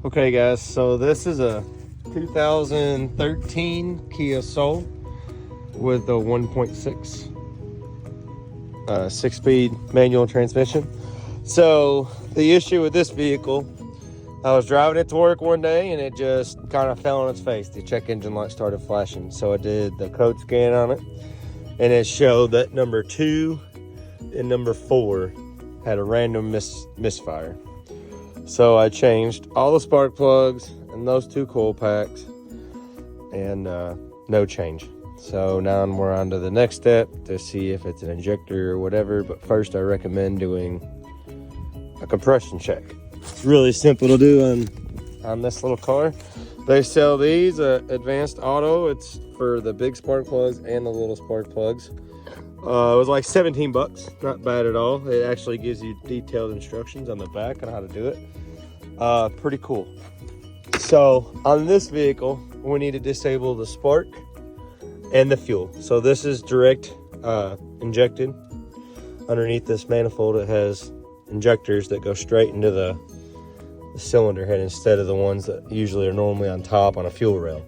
Okay guys, so this is a 2013 Kia Soul with a 1.6 six-speed manual transmission. So the issue with this vehicle, I was driving it to work one day and it just kind of fell on its face. The check engine light started flashing. So I did the code scan on it and it showed that number 2 and number 4 had a random misfire. So I changed all the spark plugs and those 2 coil packs and no change. So now we're on to the next step to see if it's an injector or whatever. But first I recommend doing a compression check. It's really simple to do on this little car. They sell these advanced auto. It's for the big spark plugs and the little spark plugs. It was like 17 bucks, not bad at all. It actually gives you detailed instructions on the back on how to do it. Pretty cool. So on this vehicle, we need to disable the spark and the fuel. So this is direct injected. Underneath this manifold, it has injectors that go straight into the cylinder head instead of the ones that usually are normally on top on a fuel rail.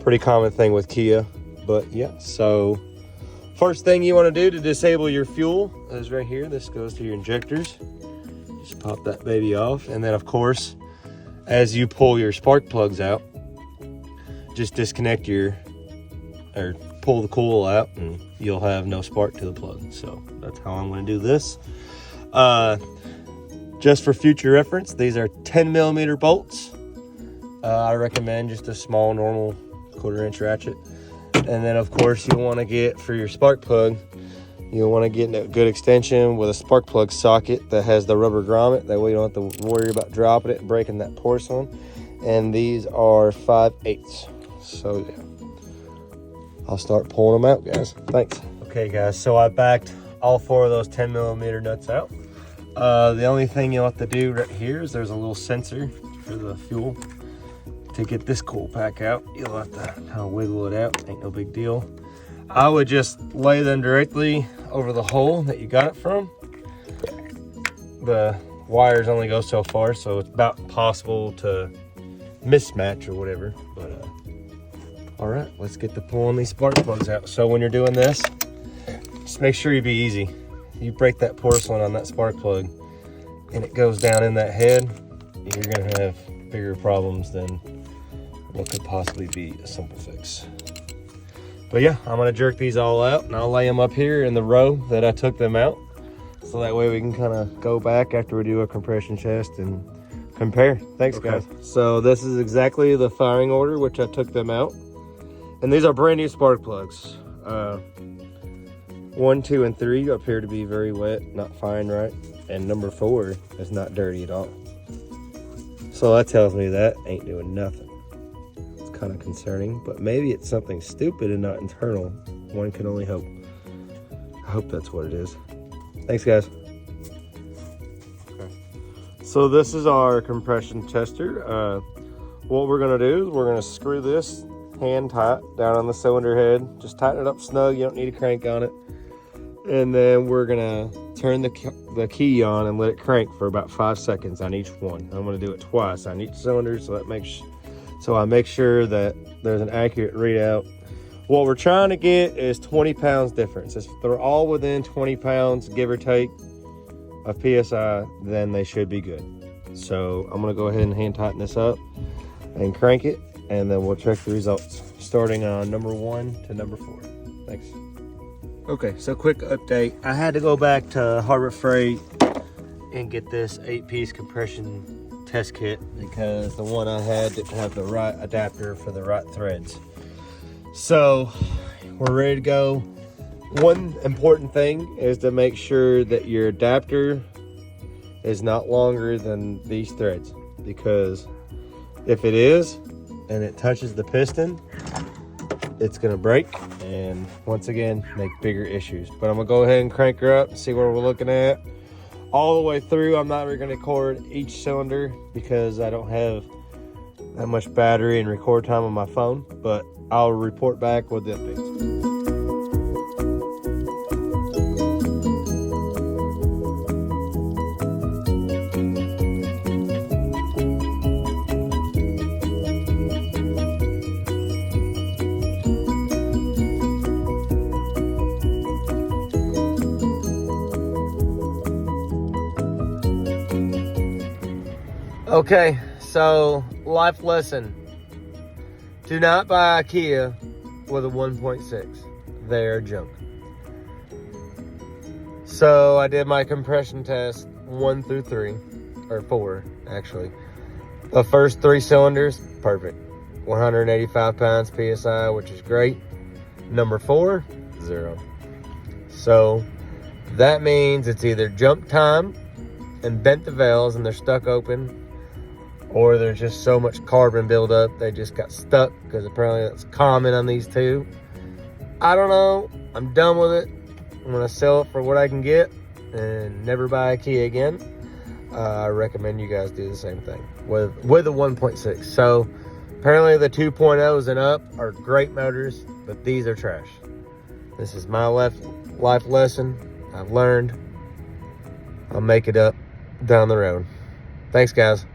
Pretty common thing with Kia, but yeah. So first thing you want to do to disable your fuel is right here. This goes to your injectors. Just pop that baby off, and then of course, as you pull your spark plugs out, just disconnect or pull the coil out, and you'll have no spark to the plug. So that's how I'm going to do this. Just for future reference, these are 10mm bolts. I recommend just a small, normal 1/4-inch ratchet. And then of course you want to get, for your spark plug, you want to get a good extension with a spark plug socket that has the rubber grommet. That way you don't have to worry about dropping it and breaking that porcelain. And these are 5/8. So yeah, I'll start pulling them out, guys. Thanks. Okay guys, so I backed all 4 of those 10mm nuts out. The only thing you'll have to do right here is there's a little sensor for the fuel. To get this coil pack out, you'll have to kind of wiggle it out. Ain't no big deal. I would just lay them directly over the hole that you got it from. The wires only go so far, so it's about possible to mismatch or whatever. But all right, let's get to pulling these spark plugs out. So when you're doing this, just make sure you be easy. You break that porcelain on that spark plug and it goes down in that head, you're gonna have bigger problems than what could possibly be a simple fix. But yeah, I'm gonna jerk these all out and I'll lay them up here in the row that I took them out. So that way we can kind of go back after we do a compression test and compare. Thanks, okay, guys. So this is exactly the firing order which I took them out. And these are brand new spark plugs. 1, 2, and 3 appear to be very wet, not firing right. And number 4 is not dirty at all. So that tells me that ain't doing nothing. It's kind of concerning, but maybe it's something stupid and not internal. One can only hope. I hope that's what it is. Thanks, guys. Okay. So this is our compression tester. What we're gonna do is we're gonna screw this hand tight down on the cylinder head. Just tighten it up snug. You don't need a crank on it. And then we're gonna turn the key on and let it crank for about 5 seconds on each one. I'm gonna do it twice on each cylinder, so that makes I make sure that there's an accurate readout. What we're trying to get is 20 pounds difference. If they're all within 20 pounds, give or take, of PSI, then they should be good. So I'm gonna go ahead and hand tighten this up and crank it, and then we'll check the results, starting on number 1 to number 4. Thanks. Okay, so quick update. I had to go back to Harbor Freight and get this 8-piece compression test kit because the one I had didn't have the right adapter for the right threads. So we're ready to go. One important thing is to make sure that your adapter is not longer than these threads, because if it is and it touches the piston, it's gonna break and once again make bigger issues. But I'm gonna go ahead and crank her up and see what we're looking at all the way through. I'm not really gonna record each cylinder because I don't have that much battery and record time on my phone, but I'll report back with the updates. Okay, so life lesson. Do not buy a Kia with a 1.6. They're junk. So I did my compression test 1 through 3, or 4 actually. The first 3 cylinders, perfect. 185 pounds PSI, which is great. Number 4, 0. So that means it's either jump time and bent the valves and they're stuck open, or there's just so much carbon buildup they just got stuck, because apparently that's common on these two. I don't know. I'm done with it. I'm gonna sell it for what I can get and never buy a Kia again. I recommend you guys do the same thing with a 1.6. So apparently the 2.0s and up are great motors, but these are trash. This is my life lesson. I've learned. I'll make it up down the road. Thanks, guys.